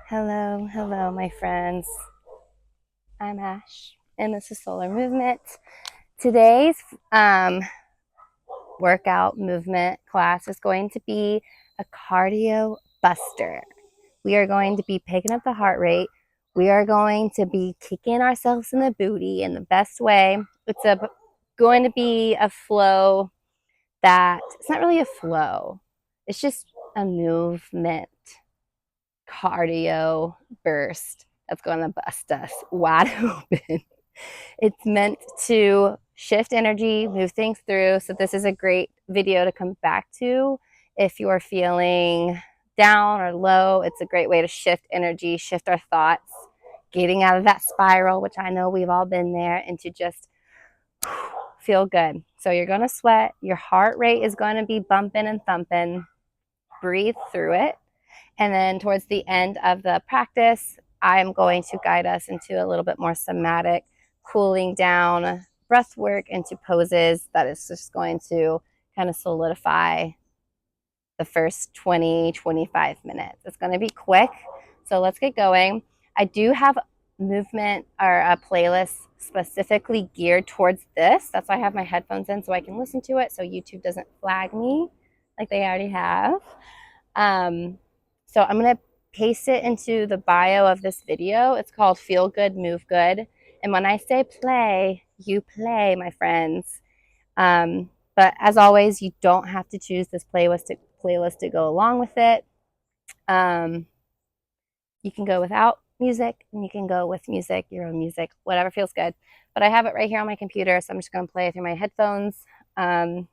Hello, hello, my friends. I'm Ash, and this is Solar Movement. Today's workout movement class is going to be a cardio buster. We are going to be picking up the heart rate. We are going to be kicking ourselves in the booty in the best way. Going to be a flow that it's not really a flow. It's just a movement cardio burst that's going to bust us wide open. It's meant to shift energy, move things through. So, this is a great video to come back to if you're feeling down or low. It's a great way to shift energy, shift our thoughts, getting out of that spiral, which I know we've all been there, and to just feel good. So, you're going to sweat, your heart rate is going to be bumping and thumping. Breathe through it. And then towards the end of the practice, I'm going to guide us into a little bit more somatic, cooling down breath work into poses that is just going to kind of solidify the first 20-25 minutes. It's going to be quick, so let's get going. I do have movement or a playlist specifically geared towards this. That's why I have my headphones in so I can listen to it so YouTube doesn't flag me like they already have. So I'm going to paste it into the bio of this video. It's called Feel Good, Move Good. And when I say play, you play, my friends. But as always, you don't have to choose this playlist to go along with it. You can go without music, and you can go with music, your own music, whatever feels good. But I have it right here on my computer, so I'm just going to play it through my headphones. Go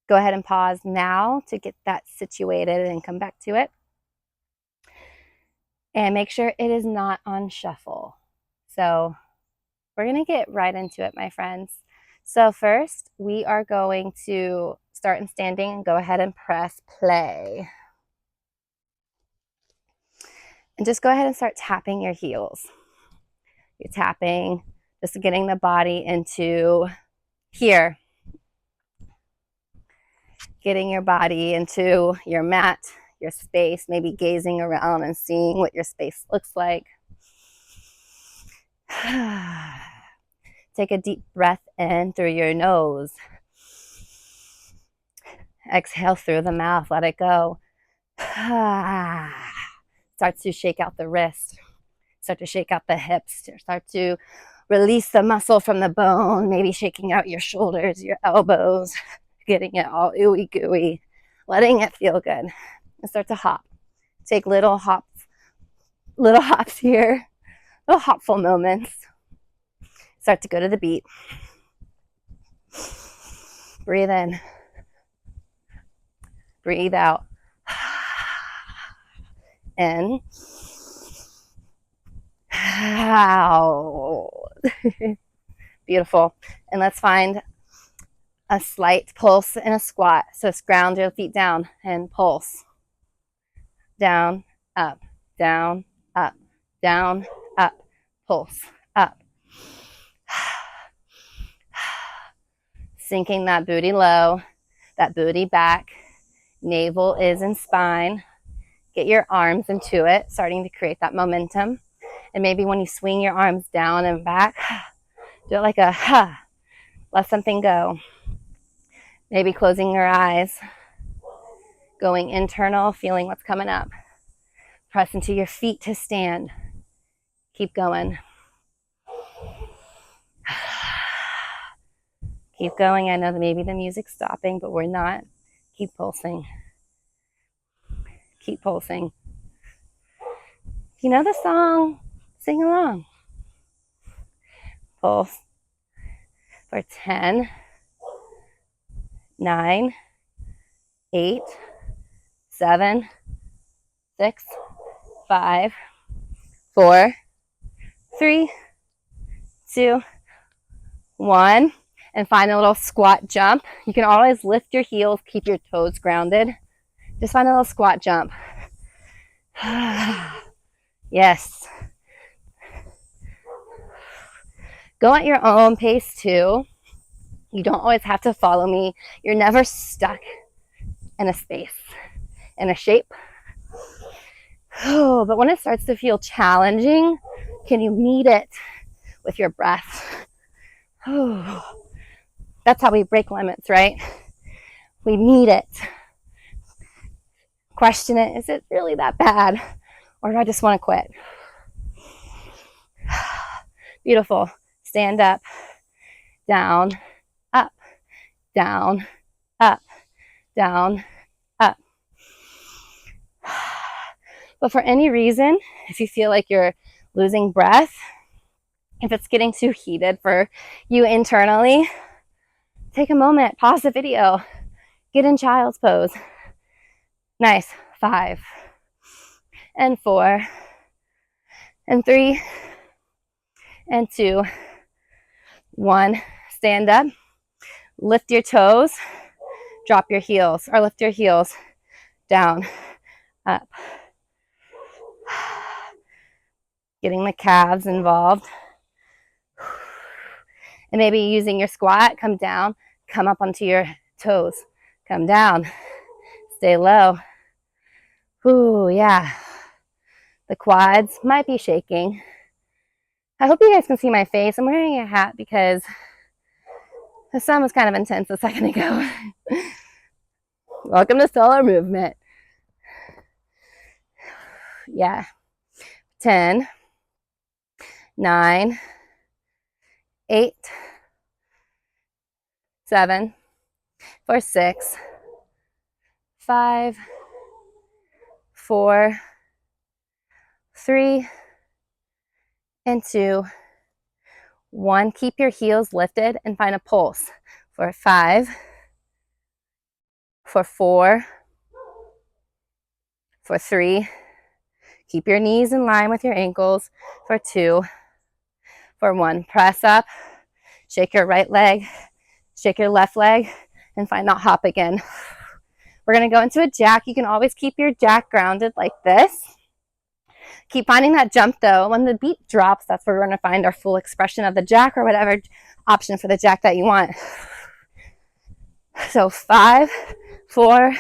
ahead and pause now to get that situated and come back to it. And make sure it is not on shuffle. So we're going to get right into it, my friends. So first, we are going to start in standing and go ahead and press play. And just go ahead and start tapping your heels. You're tapping, just getting the body into here. Getting your body into your mat, your space, maybe gazing around and seeing what your space looks like. Take a deep breath in through your nose. Exhale through the mouth, let it go. Start to shake out the wrist. Start to shake out the hips. Start to release the muscle from the bone, maybe shaking out your shoulders, your elbows, getting it all ooey gooey, letting it feel good. And start to hop. Take little hops here, little hopful moments. Start to go to the beat. Breathe in. Breathe out. In. Out. Beautiful. And let's find a slight pulse in a squat. So ground your feet down and pulse. Down, up, down, up, down, up, pulse, up. Sinking that booty low, that booty back. Navel is in spine. Get your arms into it, starting to create that momentum. And maybe when you swing your arms down and back, do it like a ha, let something go. Maybe closing your eyes, going internal, feeling what's coming up. Press into your feet to stand. Keep going. Keep going. I know that maybe the music's stopping, but we're not. Keep pulsing. Keep pulsing. If you know the song, sing along. Pulse for 10, 9, 8, 7, 6, 5, 4, 3, 2, 1. And find a little squat jump. You can always lift your heels, keep your toes grounded. Just find a little squat jump. Yes. Go at your own pace too. You don't always have to follow me. You're never stuck in a space, in a shape. Oh, but when it starts to feel challenging, can you meet it with your breath? Oh, that's how we break limits, right? We meet it. Question it. Is it really that bad? Or do I just want to quit? Beautiful. Stand up, down, up, down, up, down, up. But for any reason, if you feel like you're losing breath, if it's getting too heated for you internally, take a moment, pause the video, get in child's pose. Nice. 5 and 4 and 3 and 2, 1. Stand up, lift your toes, drop your heels, or lift your heels, down, up. Getting the calves involved. And maybe using your squat, come down, come up onto your toes, come down, stay low. Ooh, yeah. The quads might be shaking. I hope you guys can see my face. I'm wearing a hat because the sun was kind of intense a second ago. Welcome to solar movement. Yeah. 10, 9, 8, 7, 4, 6, 5, 4, 3, and 2, 1. Keep your heels lifted and find a pulse for 5, for 4, for 3. Keep your knees in line with your ankles for 2, for 1. Press up, shake your right leg, shake your left leg, and find that hop again. We're going to go into a jack. You can always keep your jack grounded like this. Keep finding that jump though. When the beat drops, that's where we're going to find our full expression of the jack, or whatever option for the jack that you want. So 5, 4,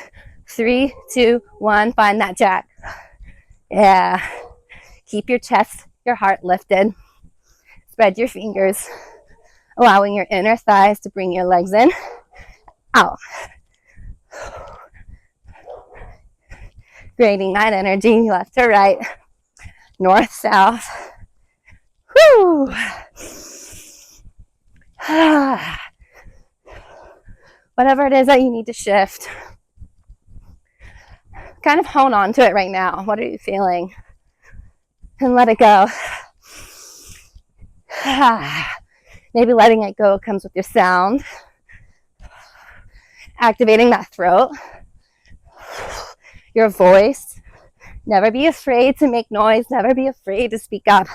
3, 2, 1. Find that jack. Yeah. Keep your chest, your heart lifted. Spread your fingers, allowing your inner thighs to bring your legs in, out. Creating that energy, left to right, north, south. Whew. Whatever it is that you need to shift, kind of hone on to it right now. What are you feeling? And let it go. Maybe letting it go comes with your sound. Activating that throat, your voice. Never be afraid to make noise. Never be afraid to speak up.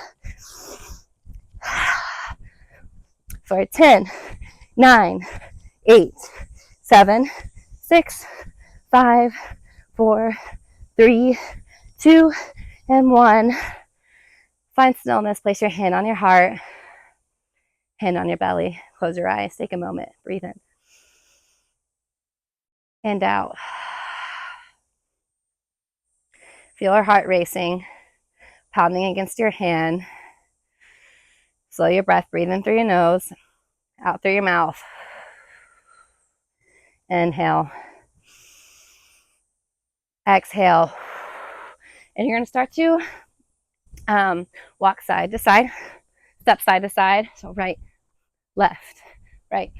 For 10, 9, 8, 7, 6, 5, 4, 3, 2, and 1. Find stillness. Place your hand on your heart, hand on your belly. Close your eyes. Take a moment. Breathe in and out. Feel our heart racing, pounding against your hand. Slow your breath. Breathe in through your nose, out through your mouth. Inhale. Exhale. And you're going to start to walk side to side, step side to side. So right, left, right.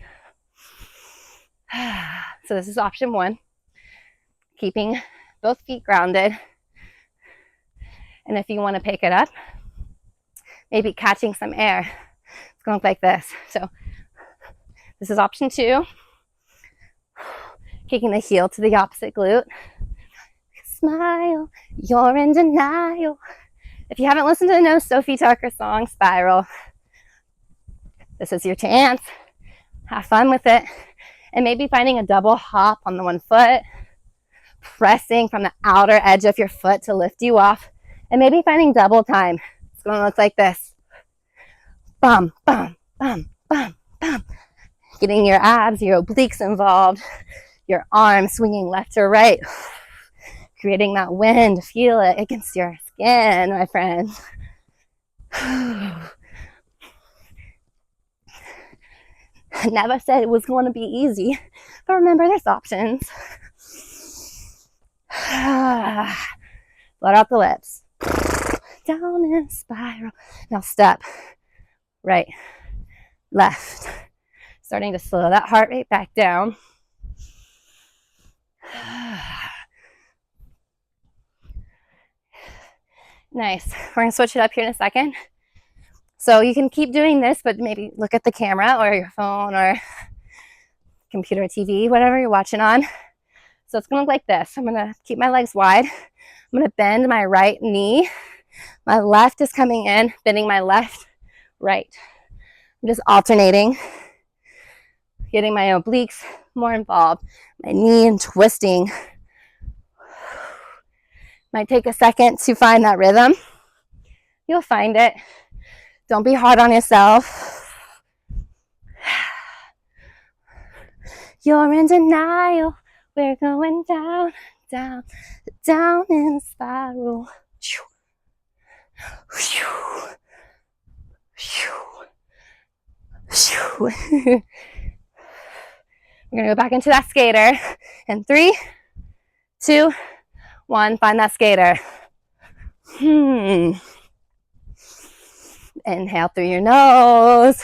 So this is option 1. Keeping both feet grounded. And if you want to pick it up, maybe catching some air. It's going to look like this. So this is option 2. Kicking the heel to the opposite glute. Smile, you're in denial. If you haven't listened to the No Sophie Tucker song, Spiral, this is your chance. Have fun with it. And maybe finding a double hop on the one foot, pressing from the outer edge of your foot to lift you off, and maybe finding double time. It's going to look like this. Bum, bum, bum, bum, bum. Getting your abs, your obliques involved, your arms swinging left or right, creating that wind. Feel it against your in, my friend. Never said it was going to be easy, but remember, there's options. Let out the lips. Down in a spiral. Now step. Right. Left. Starting to slow that heart rate back down. Nice. We're going to switch it up here in a second. So you can keep doing this, but maybe look at the camera or your phone or computer, TV, whatever you're watching on. So it's going to look like this. I'm going to keep my legs wide. I'm going to bend my right knee. My left is coming in, bending my left, right. I'm just alternating, getting my obliques more involved. My knee and twisting. Might take a second to find that rhythm. You'll find it. Don't be hard on yourself. You're in denial. We're going down, down, down in a spiral. We're going to go back into that skater. And 3, 2, 1. Find that skater. Inhale through your nose.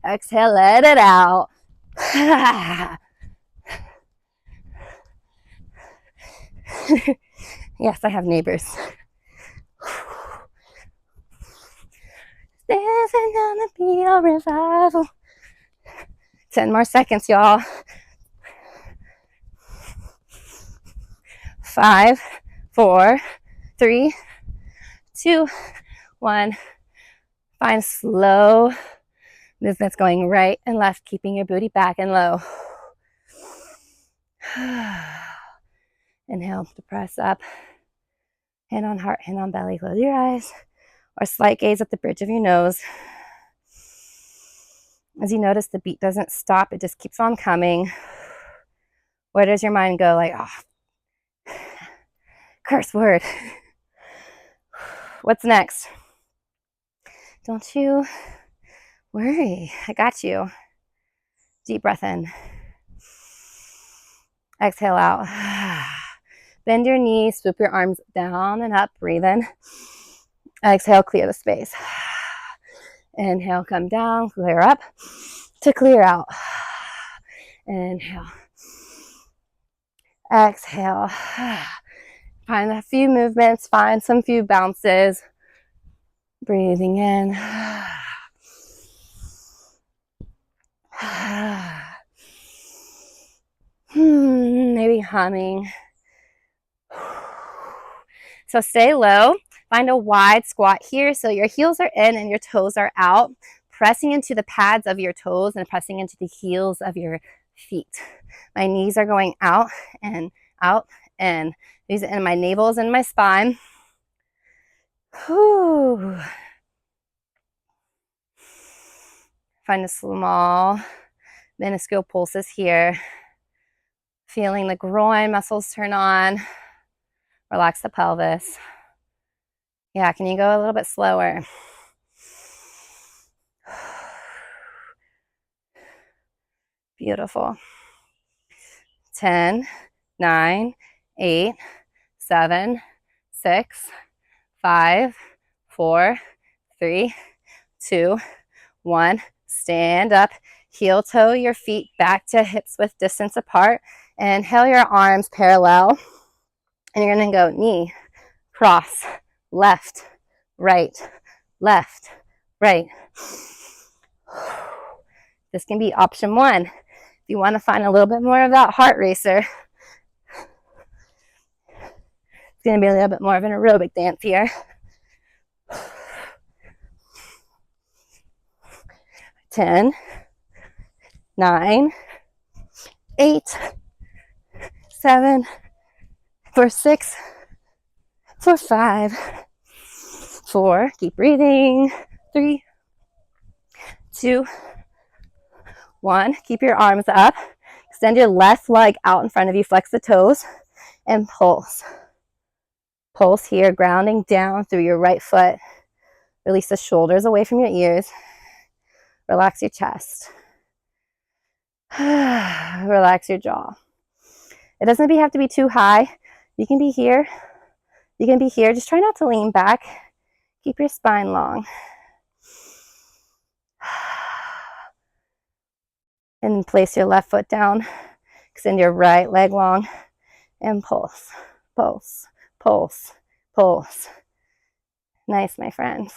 Exhale, let it out. Yes, I have neighbors. This is gonna be a revival. 10 more seconds, y'all. 5, 4, 3, 2, 1. Find slow movements going right and left, keeping your booty back and low. Inhale to press up. Hand on heart, hand on belly. Close your eyes. Or slight gaze at the bridge of your nose. As you notice, the beat doesn't stop. It just keeps on coming. Where does your mind go? Like, oh, curse word. What's next? Don't you worry. I got you. Deep breath in. Exhale out. Bend your knees, swoop your arms down and up. Breathe in. Exhale, clear the space. Inhale, come down, clear up to clear out. Inhale. Exhale. Find a few movements, find some few bounces. Breathing in. Maybe humming. So stay low. Find a wide squat here. So your heels are in and your toes are out. Pressing into the pads of your toes and pressing into the heels of your feet. My knees are going out and out and these and my navel's in my spine. Whew. Find a small, minuscule pulses here. Feeling the groin muscles turn on. Relax the pelvis. Yeah, can you go a little bit slower? Beautiful. 10, 9, 8, 7, 6, 5, 4, 3, 2, 1. Stand up. Heel toe your feet back to hips width distance apart. Inhale your arms parallel. And you're going to go knee, cross, left, right, left, right. This can be option 1. If you want to find a little bit more of that heart racer, it's going to be a little bit more of an aerobic dance here. 10, 9, 8, 7, for 6, for 5, 4, keep breathing, 3, 2, 1. Keep your arms up. Extend your left leg out in front of you. Flex the toes and pulse. Pulse here, grounding down through your right foot. Release the shoulders away from your ears. Relax your chest. Relax your jaw. It doesn't have to be too high. You can be here. You can be here. Just try not to lean back. Keep your spine long. And place your left foot down. Extend your right leg long. And pulse, pulse, pulse, pulse. Nice, my friends.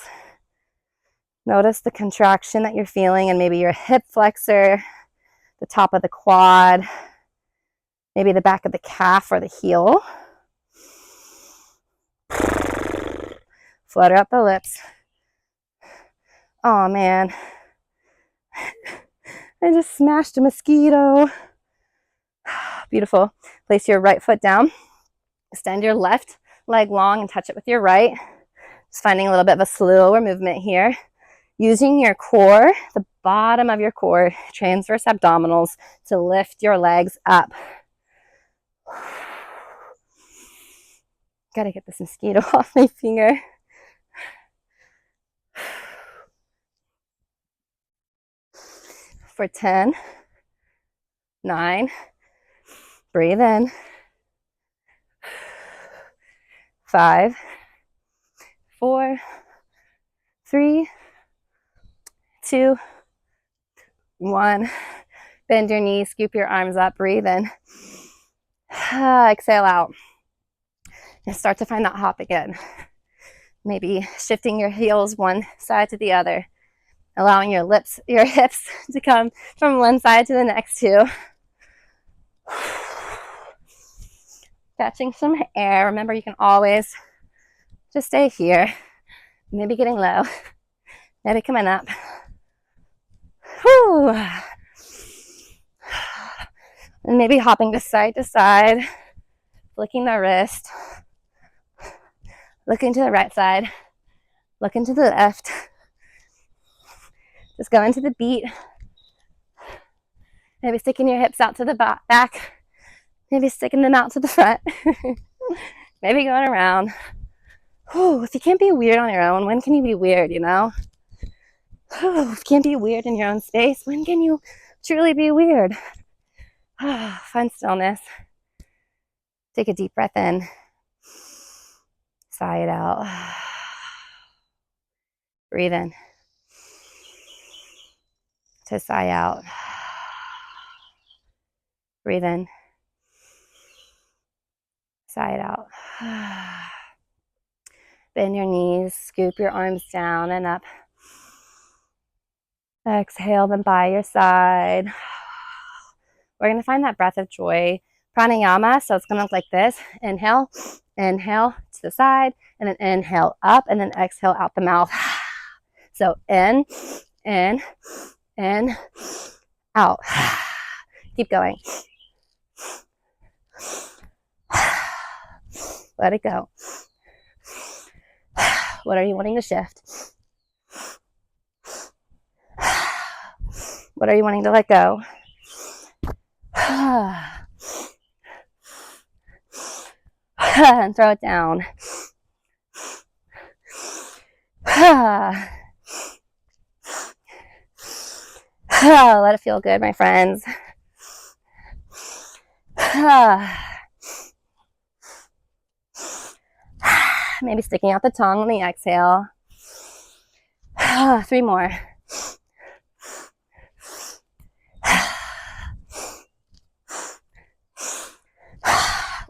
Notice the contraction that you're feeling and maybe your hip flexor, the top of the quad, maybe the back of the calf or the heel. Flutter up the lips. Oh man, I just smashed a mosquito. Beautiful. Place your right foot down. Extend your left leg long and touch it with your right. Just finding a little bit of a slower movement here. Using your core, the bottom of your core, transverse abdominals to lift your legs up. Gotta get this mosquito off my finger. For 10, 9, breathe in, 5, 4, 3, 2, 1. Bend your knees, scoop your arms up, breathe in. Exhale out. And start to find that hop again. Maybe shifting your heels one side to the other. Allowing your hips to come from one side to the next too. Catching some air. Remember, you can always just stay here. Maybe getting low. Maybe coming up. Whew. And maybe hopping to side, flicking the wrist. Looking to the right side. Looking to the left. Just go into the beat. Maybe sticking your hips out to the back. Maybe sticking them out to the front. Maybe going around. Whew, if you can't be weird on your own, when can you be weird, you know? Whew, if you can't be weird in your own space, when can you truly be weird? Find stillness. Take a deep breath in. Sigh it out. Breathe in. To sigh out. Breathe in. Sigh it out. Bend your knees, scoop your arms down and up. Exhale them by your side. We're going to find that breath of joy. Pranayama, so it's going to look like this. Inhale, inhale to the side, and then inhale up, and then exhale out the mouth. So in, out. Keep going. Let it go. What are you wanting to shift? What are you wanting to let go? And throw it down. Let it feel good, my friends. Maybe sticking out the tongue on the exhale. 3 more.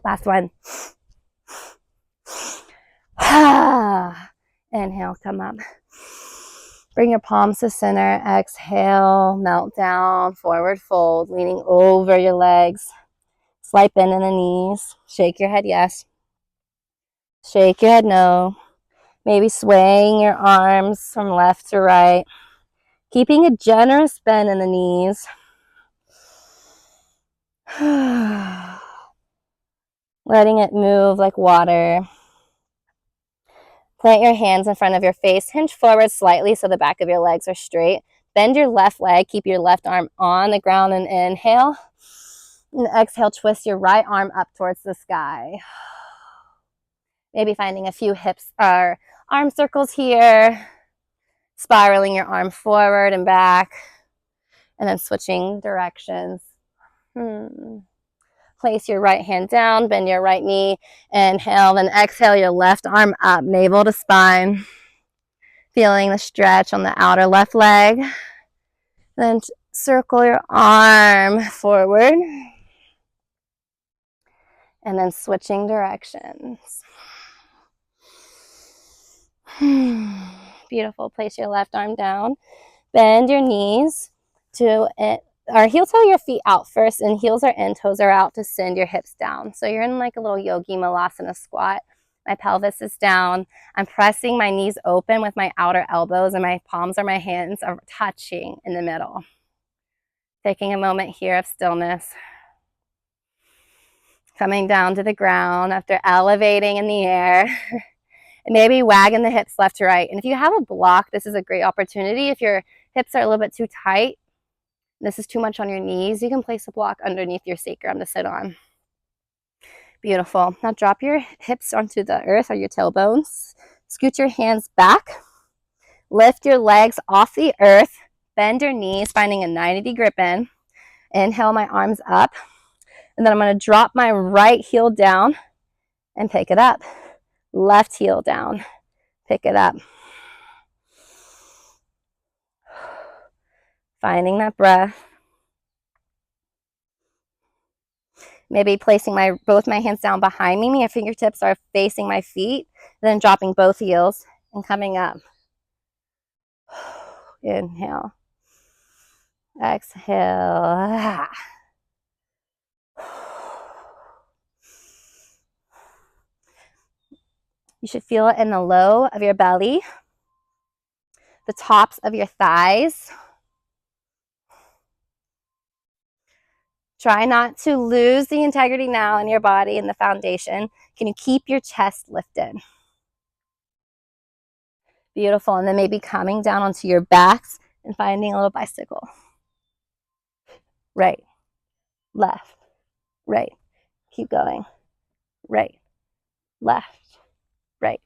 Last one. Inhale, come up. Bring your palms to center. Exhale, melt down, forward fold, leaning over your legs. Slight bend in the knees. Shake your head yes. Shake your head no. Maybe swaying your arms from left to right. Keeping a generous bend in the knees. Letting it move like water. Plant your hands in front of your face. Hinge forward slightly so the back of your legs are straight. Bend your left leg. Keep your left arm on the ground and inhale. And exhale, twist your right arm up towards the sky. Maybe finding a few hips or arm circles here, spiraling your arm forward and back, and then switching directions. Place your right hand down, bend your right knee, inhale, then exhale your left arm up, navel to spine. Feeling the stretch on the outer left leg. Then circle your arm forward. And then switching directions. Beautiful. Place your left arm down. Bend your knees to it, or heel toe your feet out first, and heels are in, toes are out to send your hips down. So you're in like a little yogi malasana squat. My pelvis is down. I'm pressing my knees open with my outer elbows, and my palms or my hands are touching in the middle. Taking a moment here of stillness. Coming down to the ground after elevating in the air. And maybe wagging the hips left to right. And if you have a block, this is a great opportunity. If your hips are a little bit too tight, this is too much on your knees, you can place a block underneath your sacrum to sit on. Beautiful. Now drop your hips onto the earth or your tailbones. Scoot your hands back. Lift your legs off the earth. Bend your knees, finding a 90-degree grip in. Inhale my arms up. And then I'm going to drop my right heel down and pick it up. Left heel down. Pick it up. Finding that breath. Maybe placing both my hands down behind me. My fingertips are facing my feet. Then dropping both heels and coming up. Inhale. Exhale. You should feel it in the low of your belly, the tops of your thighs. Try not to lose the integrity now in your body and the foundation. Can you keep your chest lifted? Beautiful. And then maybe coming down onto your backs and finding a little bicycle. Right, left, right. Keep going. Right, left, right,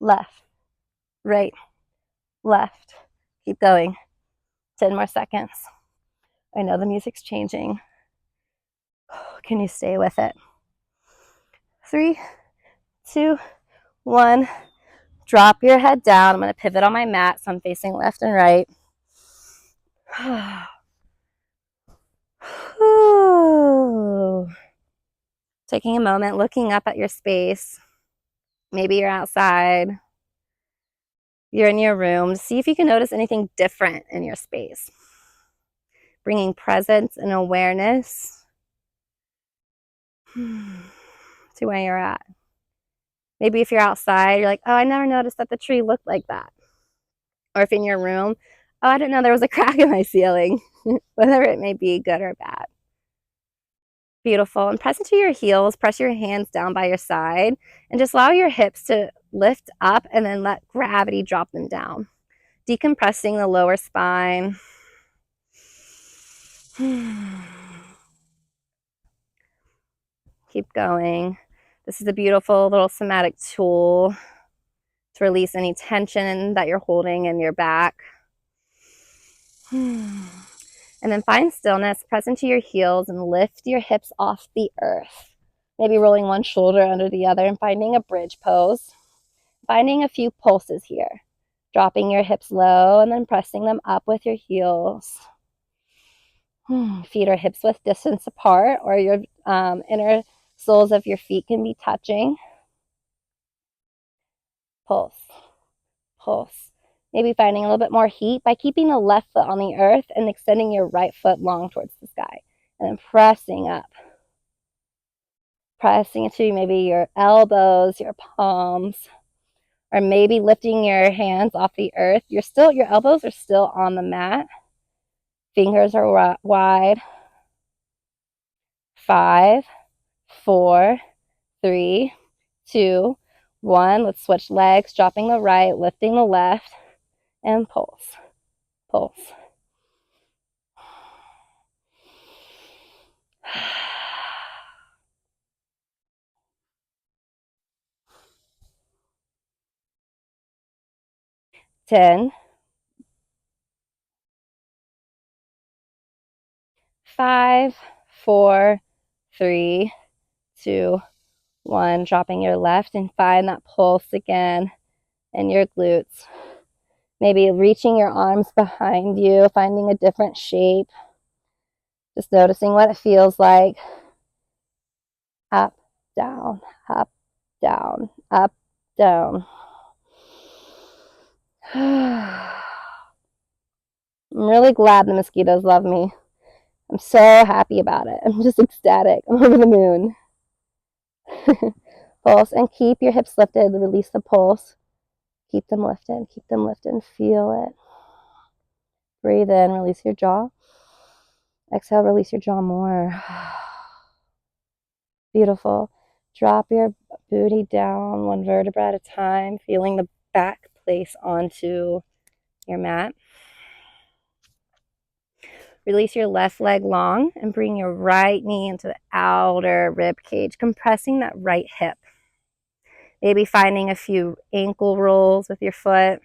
left, right, left. Keep going. 10 more seconds. I know the music's changing. Can you stay with it? 3, 2, 1. Drop your head down. I'm going to pivot on my mat, so I'm facing left and right. Taking a moment, looking up at your space. Maybe you're outside. You're in your room. See if you can notice anything different in your space. Bringing presence and awareness to where you're at. Maybe if you're outside, you're like, oh, I never noticed that the tree looked like that. Or if in your room, oh, I didn't know there was a crack in my ceiling. Whether it may be good or bad. Beautiful. And press into your heels. Press your hands down by your side. And just allow your hips to lift up and then let gravity drop them down. Decompressing the lower spine. Keep going. This is a beautiful little somatic tool to release any tension that you're holding in your back. And then find stillness, press into your heels and lift your hips off the earth. Maybe rolling one shoulder under the other and finding a bridge pose. Finding a few pulses here. Dropping your hips low and then pressing them up with your heels. Feet or hips width distance apart, or your inner soles of your feet can be touching. Pulse, pulse. Maybe finding a little bit more heat by keeping the left foot on the earth and extending your right foot long towards the sky. And then pressing up. Pressing into maybe your elbows, your palms, or maybe lifting your hands off the earth. Your elbows are still on the mat. Fingers are wide. 5, 4, 3, 2, 1. Let's switch legs, dropping the right, lifting the left, and pulse. Pulse. 10, 5, 4, 3, 2, 1. Dropping your left and find that pulse again in your glutes. Maybe reaching your arms behind you, finding a different shape. Just noticing what it feels like. Up, down, up, down, up, down. I'm really glad the mosquitoes love me. I'm so happy about it. I'm just ecstatic. I'm over the moon. Pulse, and keep your hips lifted. Release the pulse. Keep them lifted. Keep them lifted and feel it. Breathe in. Release your jaw. Exhale. Release your jaw more. Beautiful. Drop your booty down one vertebra at a time, feeling the back place onto your mat. Release your left leg long and bring your right knee into the outer rib cage, compressing that right hip. Maybe finding a few ankle rolls with your foot.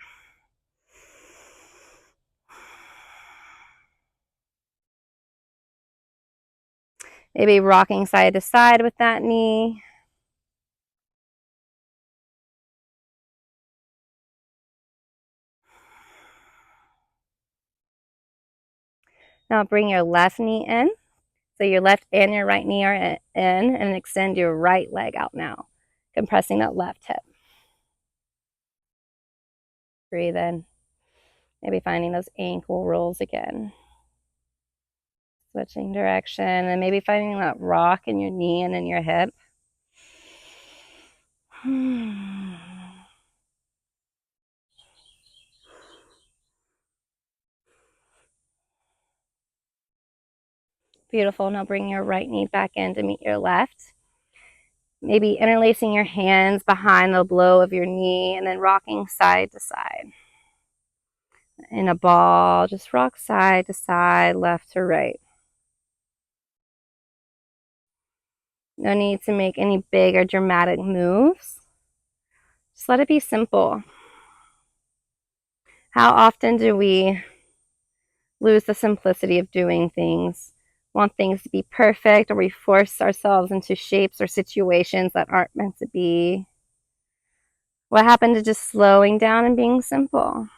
Maybe rocking side to side with that knee. Now bring your left knee in. So your left and your right knee are in, and extend your right leg out now, compressing that left hip. Breathe in. Maybe finding those ankle rolls again. Switching direction, and maybe finding that rock in your knee and in your hip. Beautiful. Now bring your right knee back in to meet your left. Maybe interlacing your hands behind the blow of your knee and then rocking side to side. In a ball, just rock side to side, left to right. No need to make any big or dramatic moves. Just let it be simple. How often do we lose the simplicity of doing things? Want things to be perfect, or we force ourselves into shapes or situations that aren't meant to be? What happened to just slowing down and being simple?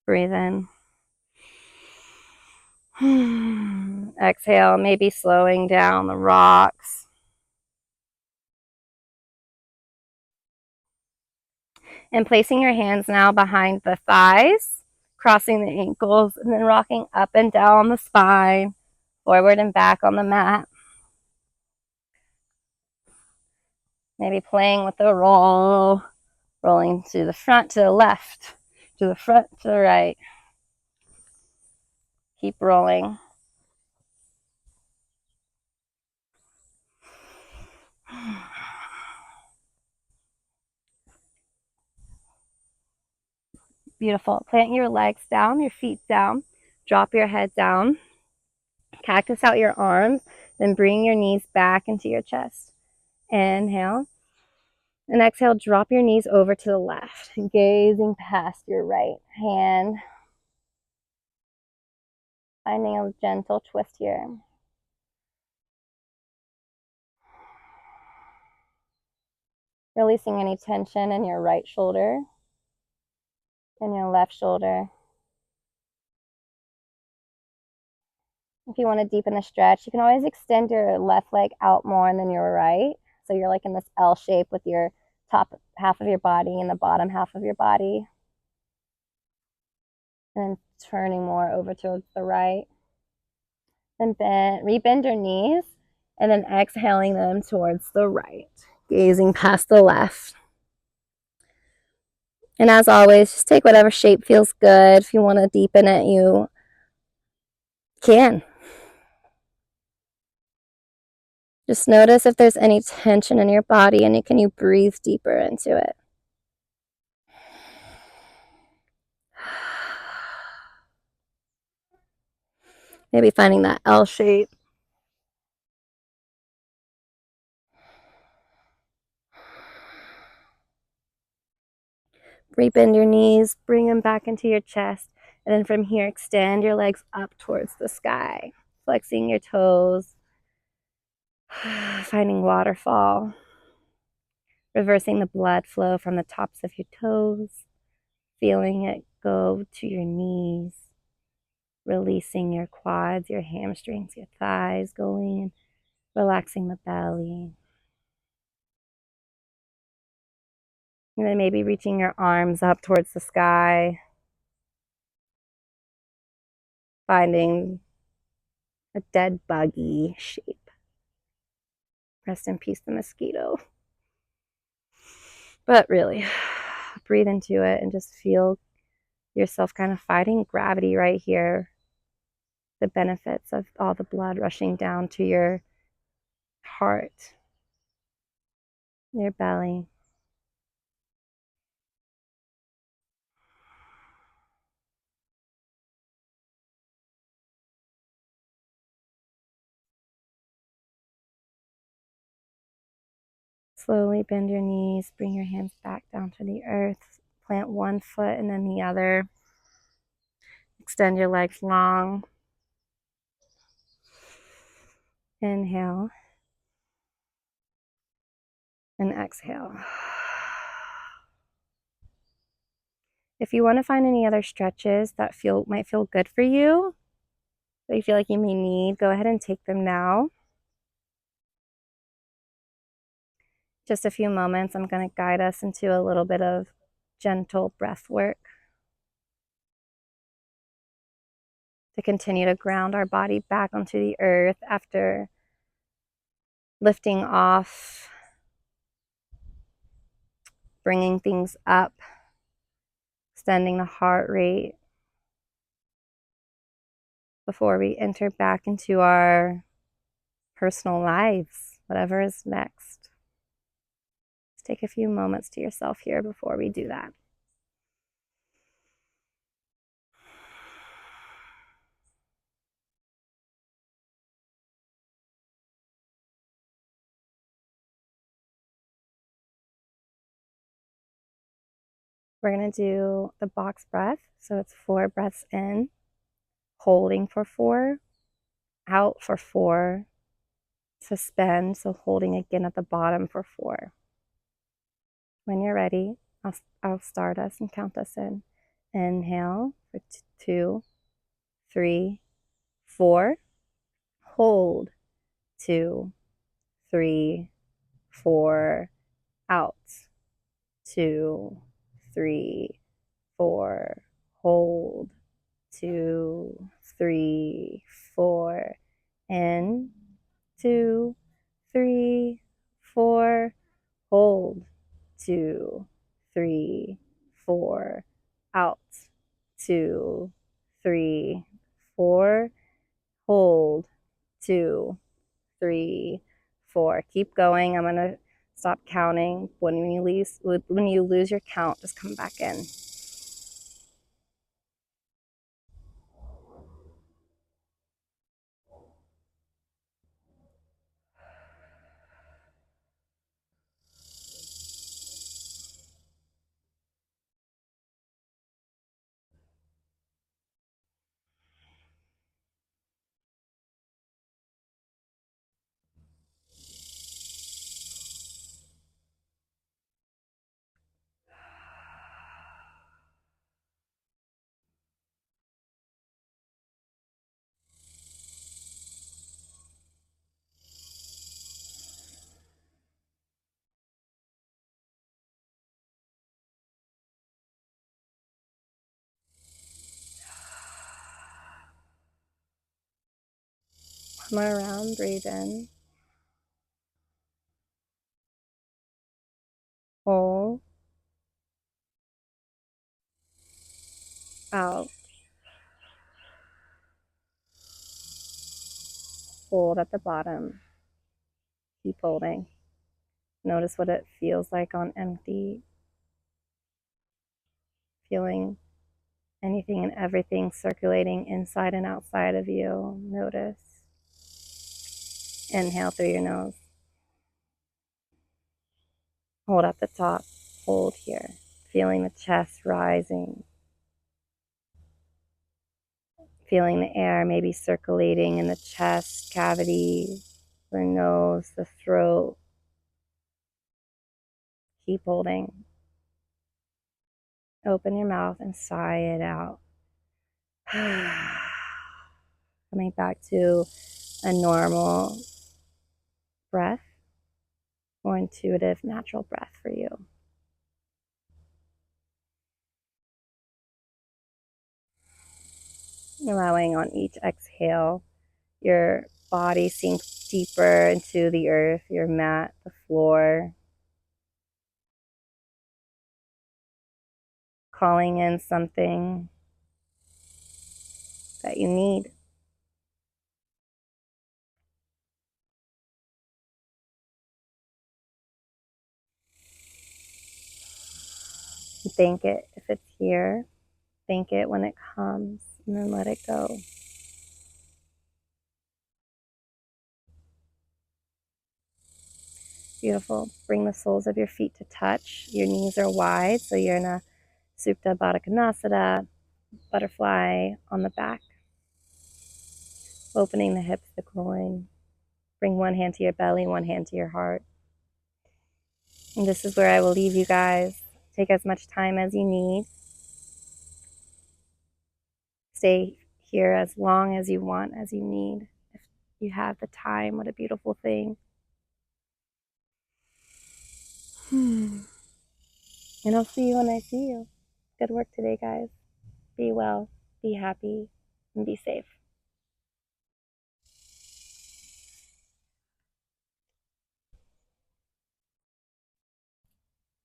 Breathe in. Exhale, maybe slowing down the rocks. And placing your hands now behind the thighs, crossing the ankles, and then rocking up and down the spine, forward and back on the mat. Maybe playing with the roll, rolling to the front, to the left, to the front, to the right. Keep rolling. Beautiful. Plant your legs down, your feet down. Drop your head down. Cactus out your arms. Then bring your knees back into your chest. Inhale. And exhale, drop your knees over to the left, gazing past your right hand. Finding a gentle twist here. Releasing any tension in your right shoulder and your left shoulder. If you want to deepen the stretch, you can always extend your left leg out more than your right. So you're like in this L shape with your top half of your body and the bottom half of your body. And turning more over towards the right. Then rebend your knees and then exhaling them towards the right. Gazing past the left. And as always, just take whatever shape feels good. If you want to deepen it, you can. Just notice if there's any tension in your body and can you breathe deeper into it. Maybe finding that L shape. Rebend your knees, bring them back into your chest. And then from here, extend your legs up towards the sky, flexing your toes, finding waterfall, reversing the blood flow from the tops of your toes, feeling it go to your knees, releasing your quads, your hamstrings, your thighs, going, relaxing the belly. And then maybe reaching your arms up towards the sky, finding a dead buggy shape. Rest in peace, the mosquito. But really, breathe into it and just feel yourself kind of fighting gravity right here. The benefits of all the blood rushing down to your heart, your belly. Slowly bend your knees, bring your hands back down to the earth. Plant one foot and then the other. Extend your legs long. Inhale and exhale. If you want to find any other stretches that might feel good for you, that you feel like you may need, go ahead and take them now. Just a few moments, I'm going to guide us into a little bit of gentle breath work to continue to ground our body back onto the earth after lifting off, bringing things up, extending the heart rate before we enter back into our personal lives, whatever is next. Let's take a few moments to yourself here before we do that. We're going to do the box breath. So it's 4 breaths in, holding for 4, out for 4, suspend, so holding again at the bottom for 4. When you're ready, I'll start us and count us in. Inhale for 2, 3, 4. Hold 2, 3, 4. Out 2, 3, 4. Hold 2, 3, 4. In 2, 3, 4. Hold 2, 3, 4. Out 2, 3, 4. Hold 2, 3, 4. Keep going. I'm gonna stop counting. When you lose your count, just come back in. Come around, breathe in. Hold. Out. Hold at the bottom. Keep holding. Notice what it feels like on empty. Feeling anything and everything circulating inside and outside of you. Notice. Inhale through your nose. Hold at the top. Hold here. feeling the chest rising, feeling the air maybe circulating in the chest cavity, the nose, the throat. Keep holding. Open your mouth and sigh it out. Coming back to a normal breath, or intuitive, natural breath for you. Allowing on each exhale, your body sinks deeper into the earth, your mat, the floor. Calling in something that you need. Thank it if it's here. Thank it when it comes, and then let it go. Beautiful. Bring the soles of your feet to touch. Your knees are wide, so you're in a Supta Baddha Konasana, butterfly on the back. Opening the hips, the groin. Bring one hand to your belly, one hand to your heart. And this is where I will leave you guys. Take as much time as you need. Stay here as long as you want, as you need. If you have the time, what a beautiful thing. And I'll see you when I see you. Good work today, guys. Be well, be happy, and be safe.